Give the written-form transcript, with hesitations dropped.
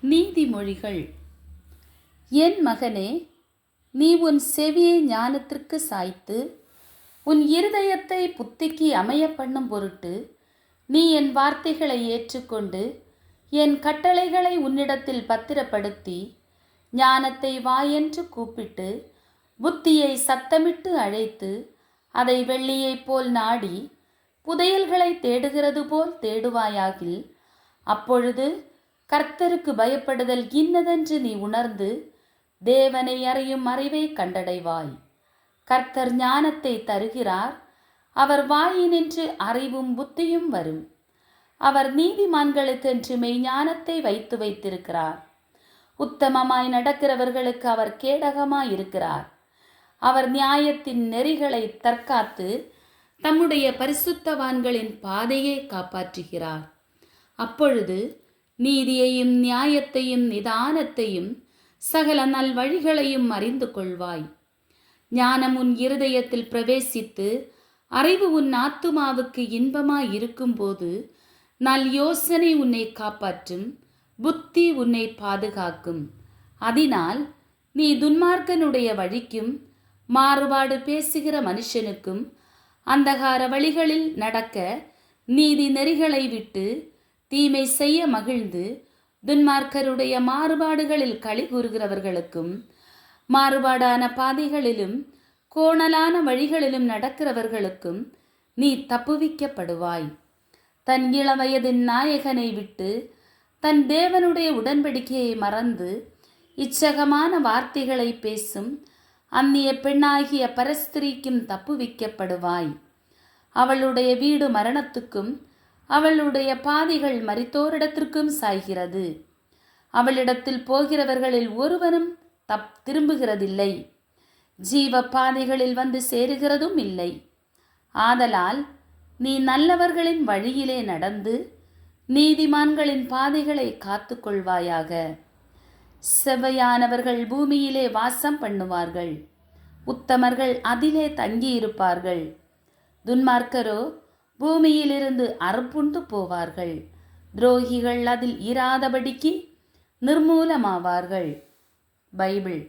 நீதிமொழிகள். என் மகனே, நீ உன் செவியை ஞானத்திற்கு சாய்த்து உன் இருதயத்தை புத்திக்கு அமைய பண்ணும் பொருட்டு நீ என் வார்த்தைகளை ஏற்றுக்கொண்டு என் கட்டளைகளை உன்னிடத்தில் பத்திரப்படுத்தி ஞானத்தை வா என்று கூப்பிட்டு புத்தியை சத்தமிட்டு அழைத்து அதை வெள்ளியைப் போல் நாடி புதையல்களை தேடுகிறது போல் தேடுவாயாகில், அப்பொழுது கர்த்தருக்கு பயப்படுதல் இன்னதென்று நீ உணர்ந்து தேவனை அறியும் அறிவை கண்டடைவாய். கர்த்தர் ஞானத்தை தருகிறார், அவர் வாயினின்று அறிவும் புத்தியும் வரும். அவர் நீதிமான்களுக்கென்று மெய்ஞானத்தை வைத்து வைத்திருக்கிறார். உத்தமமாய் நடக்கிறவர்களுக்கு அவர் கேடகமாயிருக்கிறார். அவர் நியாயத்தின் நெறிகளை தற்காத்து தம்முடைய பரிசுத்தவான்களின் பாதையை காப்பாற்றுகிறார். அப்பொழுது நீதியையும் நியாயத்தையும் நிதானத்தையும் சகல நல் வழிகளையும் அறிந்து கொள்வாய். ஞானம் உன் இருதயத்தில் பிரவேசித்து அறிவு உன் ஆத்துமாவுக்கு இன்பமாய் இருக்கும்போது நல் யோசனை உன்னை காப்பாற்றும், புத்தி உன்னை பாதுகாக்கும். அதனால் நீ துன்மார்க்கனுடைய வழிக்கும் மாறுபாடு பேசுகிற மனுஷனுக்கும் அந்தகார வழிகளில் நடக்க நீதி நெறிகளை விட்டு தீமை செய்ய மகிழ்ந்து துன்மார்க்கருடைய மாறுபாடுகளில் களி கூறுகிறவர்களுக்கும் மாறுபாடான பாதைகளிலும் கோணலான வழிகளிலும் நடக்கிறவர்களுக்கும் நீ தப்புவிக்கப்படுவாய். தன் இளவயதின் நாயகனை விட்டு தன் தேவனுடைய உடன்படிக்கையை மறந்து இச்சகமான வார்த்தைகளை பேசும் அந்நிய பெண்ணாகிய பரஸ்திரிக்கும் தப்புவிக்கப்படுவாய். அவளுடைய வீடு மரணத்துக்கும் அவளுடைய பாதைகள் மரித்தோரிடத்திற்கும் சாய்கிறது. அவளிடத்தில் போகிறவர்களில் ஒருவனும் திரும்புகிறதில்லை, ஜீவ பாதைகளில் வந்து சேருகிறதும் இல்லை. ஆதலால் நீ நல்லவர்களின் வழியிலே நடந்து நீதிமான்களின் பாதைகளை காத்து கொள்வாயாக. செவ்வையானவர்கள் பூமியிலே வாசம் பண்ணுவார்கள், உத்தமர்கள் அதிலே தங்கியிருப்பார்கள். துன்மார்க்கரோ பூமியிலிருந்து அறுப்புண்டு போவார்கள். துரோகிகள் அதில் இராதபடிக்கு நிர்மூலமாவார்கள். பைபிள்.